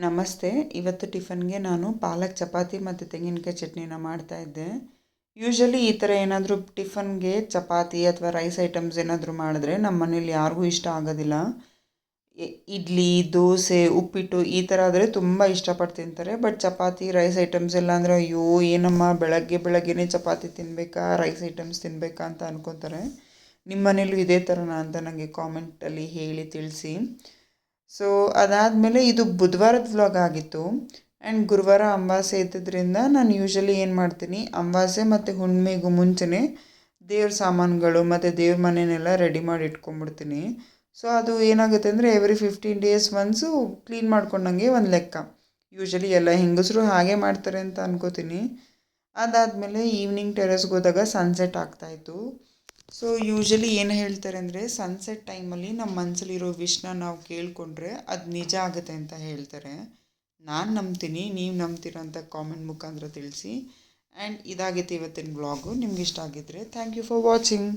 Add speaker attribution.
Speaker 1: ನಮಸ್ತೆ. ಇವತ್ತು ಟಿಫನ್ಗೆ ನಾನು ಪಾಲಕ್ ಚಪಾತಿ ಮತ್ತು ತೆಂಗಿನಕಾಯಿ ಚಟ್ನಿನ ಮಾಡ್ತಾಯಿದ್ದೆ. ಯೂಶಲಿ ಈ ಥರ ಏನಾದರೂ ಟಿಫನ್ಗೆ ಚಪಾತಿ ಅಥವಾ ರೈಸ್ ಐಟಮ್ಸ್ ಏನಾದರೂ ಮಾಡಿದ್ರೆ ನಮ್ಮ ಮನೇಲಿ ಯಾರಿಗೂ ಇಷ್ಟ ಆಗೋದಿಲ್ಲ. ಇಡ್ಲಿ, ದೋಸೆ, ಉಪ್ಪಿಟ್ಟು ಈ ಥರ ಆದರೆ ತುಂಬ ಇಷ್ಟಪಟ್ಟು ತಿಂತಾರೆ. ಬಟ್ ಚಪಾತಿ ರೈಸ್ ಐಟಮ್ಸ್ ಎಲ್ಲ ಅಂದರೆ ಅಯ್ಯೋ ಏನಮ್ಮ ಬೆಳಗ್ಗೆನೇ ಚಪಾತಿ ತಿನ್ನಬೇಕಾ, ರೈಸ್ ಐಟಮ್ಸ್ ತಿನ್ನಬೇಕಾ ಅಂತ ಅನ್ಕೋತಾರೆ. ನಿಮ್ಮ ಮನೇಲೂ ಇದೇ ಥರನಾ ಅಂತ ನನಗೆ ಕಾಮೆಂಟಲ್ಲಿ ಹೇಳಿ ತಿಳಿಸಿ. ಸೊ ಅದಾದಮೇಲೆ ಇದು ಬುಧವಾರದ ವ್ಲಾಗ್ ಆಗಿತ್ತು. ಆ್ಯಂಡ್ ಗುರುವಾರ ಅಮಾವಾಸ್ಯೆ ಇದ್ದಿದ್ದರಿಂದ ನಾನು ಯೂಶಲಿ ಏನು ಮಾಡ್ತೀನಿ, ಅಮಾವಾಸ್ಯೆ ಮತ್ತು ಹುಣ್ಣಿಮೆಗೂ ಮುಂಚೆನೇ ದೇವ್ರ ಸಾಮಾನುಗಳು ಮತ್ತು ದೇವ್ರ ಮನೆಯನ್ನೆಲ್ಲ ರೆಡಿ ಮಾಡಿ ಇಟ್ಕೊಂಡ್ಬಿಡ್ತೀನಿ. ಸೊ ಅದು ಏನಾಗುತ್ತೆ ಅಂದರೆ ಎವ್ರಿ 15 ಡೇಸ್ ಒನ್ಸು ಕ್ಲೀನ್ ಮಾಡ್ಕೊಂಡಂಗೆ ಒಂದು ಲೆಕ್ಕ. ಯೂಶಲಿ ಎಲ್ಲ ಹೆಂಗಸರು ಹಾಗೆ ಮಾಡ್ತಾರೆ ಅಂತ ಅನ್ಕೋತೀನಿ. ಅದಾದಮೇಲೆ ಈವ್ನಿಂಗ್ ಟೆರೆಸ್ಗೆ ಹೋದಾಗ ಸನ್ಸೆಟ್ ಆಗ್ತಾಯಿತ್ತು. ಸೊ ಯೂಶಲಿ ಏನು ಹೇಳ್ತಾರೆ ಅಂದರೆ ಸನ್ಸೆಟ್ ಟೈಮಲ್ಲಿ ನಮ್ಮ ಮನಸ್ಸಲ್ಲಿರೋ ವಿಶ್ನ ನಾವು ಕೇಳಿಕೊಂಡ್ರೆ ಅದು ನಿಜ ಆಗುತ್ತೆ ಅಂತ ಹೇಳ್ತಾರೆ. ನಾನು ನಂಬ್ತೀನಿ, ನೀವು ನಂಬ್ತೀರಾ ಅಂತ ಕಾಮೆಂಟ್ ಮುಖಾಂತರ ತಿಳಿಸಿ. ಆ್ಯಂಡ್ ಇದಾಗಿತ್ತು ಇವತ್ತಿನ ವ್ಲಾಗು. ನಿಮ್ಗೆ ಇಷ್ಟ ಆಗಿದ್ದರೆ ಥ್ಯಾಂಕ್ ಯು ಫಾರ್ ವಾಚಿಂಗ್.